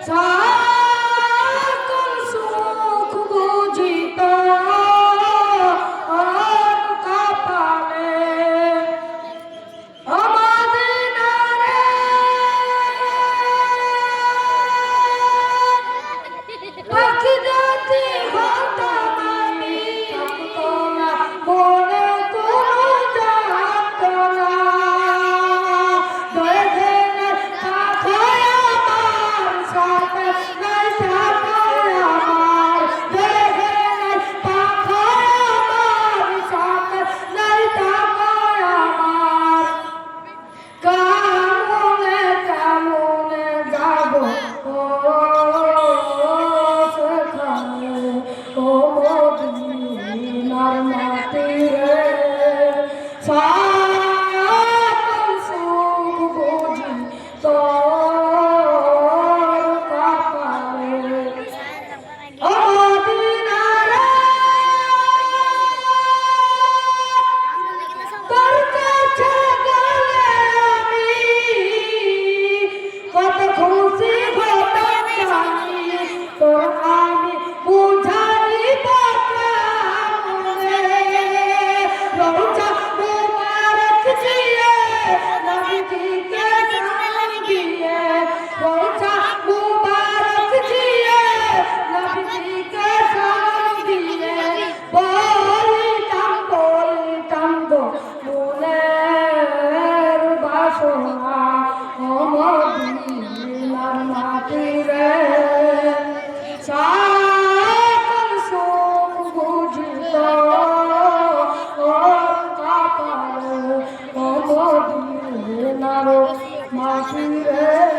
সকল সুখ বুঝিত আর কপালে আমাদিনারে পাখি জাতি হতাম আমি থাকতো না মনে কোনো যাতনা দয়ে পাখায় আমার সাথে নাই থাকায় আমার দয়ে পাখায় আমার সাথে নাই থাকায় আমার কামনে কামনে যাব ও সেখানে ও মদিনার মাটি রে সকল সুখ বুঝি তোর কপালে ও মদিনা রে তোর কাছে গেলে আমি কত খুশি হতাম জানি তোর আমি বুঝাইব কেমনে রোজা মুবারক দিয়ে নবীজিকে সালাম দিয়ে রোজা মুবারক দিয়ে নবীজিকে সালাম দিয়ে বলিতাম গো মনের বাসনা ও মদিনার মাটি রে সকল সুখ বুঝিত ওর কপালে ও মদিনার মাটি রে।